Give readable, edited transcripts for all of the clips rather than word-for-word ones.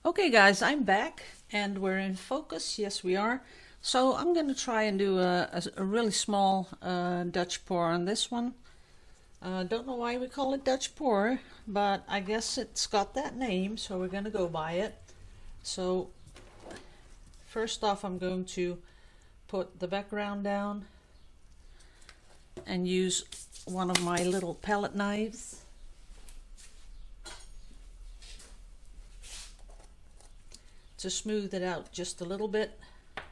Okay guys, I'm back and we're in focus. Yes, we are. So I'm going to try and do a really small Dutch pour on this one. Don't know why we call it Dutch pour, but I guess it's got that name, so we're going to go by it. So first off, I'm going to put the background down and use one of my little palette knives. To smooth it out just a little bit. I'm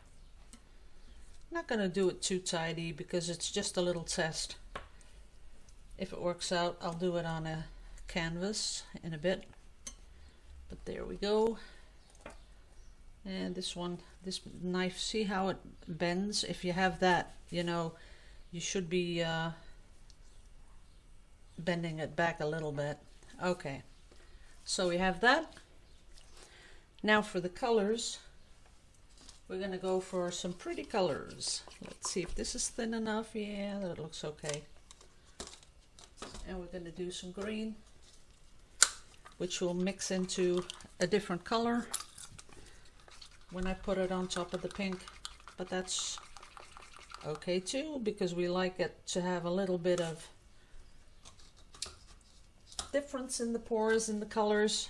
not going to do it too tidy because it's just a little test. If it works out, I'll do it on a canvas in a bit. But there we go. And this knife, see how it bends? If you have that, you know, you should be bending it back a little bit. Okay, so we have that. Now for the colors, we're going to go for some pretty colors. Let's see if this is thin enough. Yeah, that looks okay. And we're going to do some green, which will mix into a different color when I put it on top of the pink. But that's okay too, because we like it to have a little bit of difference in the pores and the colors.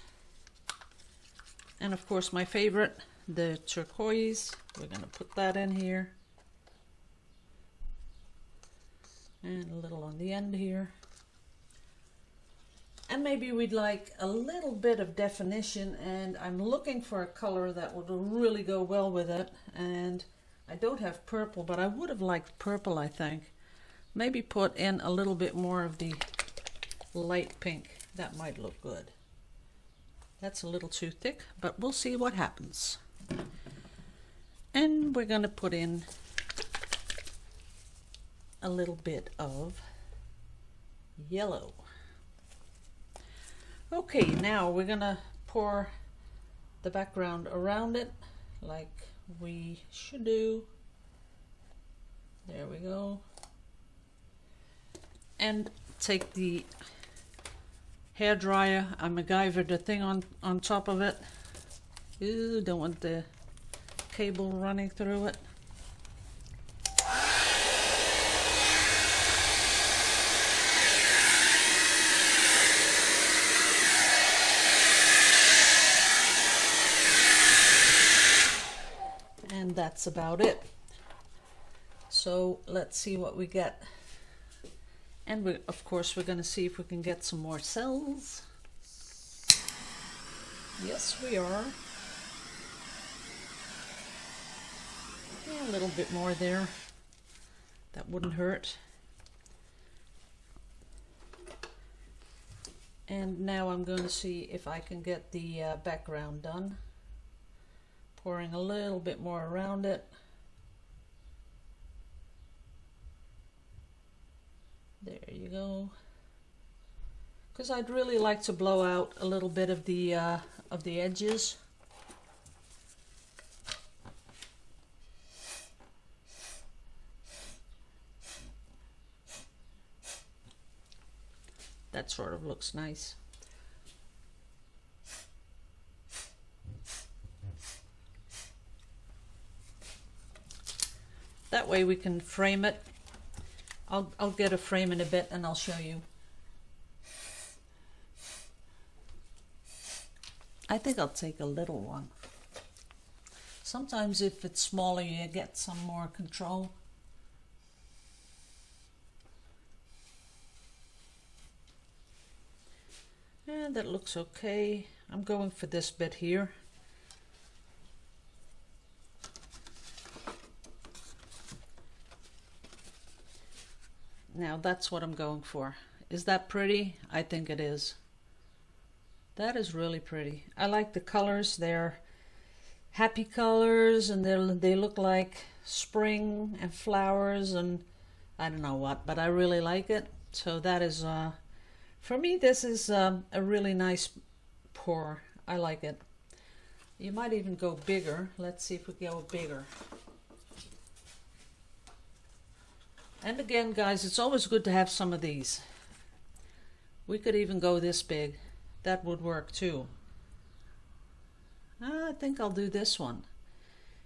And of course my favorite, the turquoise. We're going to put that in here. And a little on the end here. And maybe we'd like a little bit of definition, and I'm looking for a color that would really go well with it. And I don't have purple, but I would have liked purple, I think. Maybe put in a little bit more of the light pink. That might look good. That's a little too thick, but we'll see what happens. And we're going to put in a little bit of yellow. Okay, now we're going to pour the background around it like we should do. There we go. And take the hair dryer. I MacGyvered the thing on top of it. Ooh, don't want the cable running through it. And that's about it. So let's see what we get. And of course we're going to see if we can get some more cells. Yes, we are. Yeah, a little bit more there. That wouldn't hurt. And now I'm going to see if I can get the background done. Pouring a little bit more around it. There you go. Because I'd really like to blow out a little bit of the edges. That sort of looks nice. That way we can frame it. I'll get a frame in a bit and I'll show you. I think I'll take a little one. Sometimes if it's smaller you get some more control. And that looks okay. I'm going for this bit here. Now that's what I'm going for. Is that pretty? I think it is. That is really pretty. I like the colors. They're happy colors and they look like spring and flowers and I don't know what, but I really like it. So that is, for me, this is a really nice pour. I like it. You might even go bigger. Let's see if we go bigger. And again, guys, it's always good to have some of these. We could even go this big. That would work too. I think I'll do this one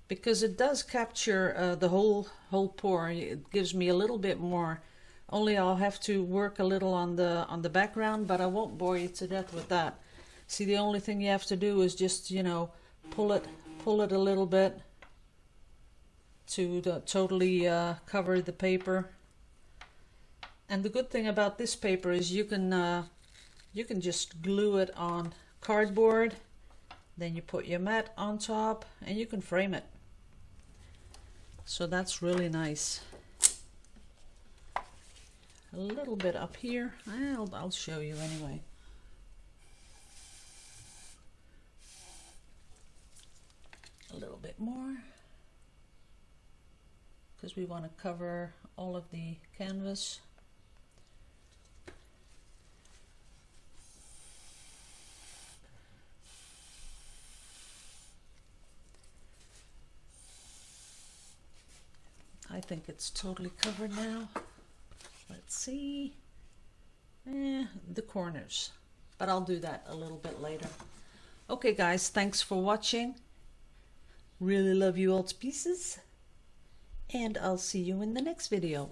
because it does capture the whole pour. It gives me a little bit more. Only I'll have to work a little on the background, but I won't bore you to death with that. See, the only thing you have to do is just, you know, pull it a little bit to totally cover the paper. And the good thing about this paper is you can just glue it on cardboard, then you put your mat on top and you can frame it. So that's really nice. A little bit up here. I'll show you anyway. A little bit more, because we want to cover all of the canvas. I think it's totally covered now. Let's see. The corners, but I'll do that a little bit later. Okay guys, thanks for watching. Really love you all to pieces, and I'll see you in the next video.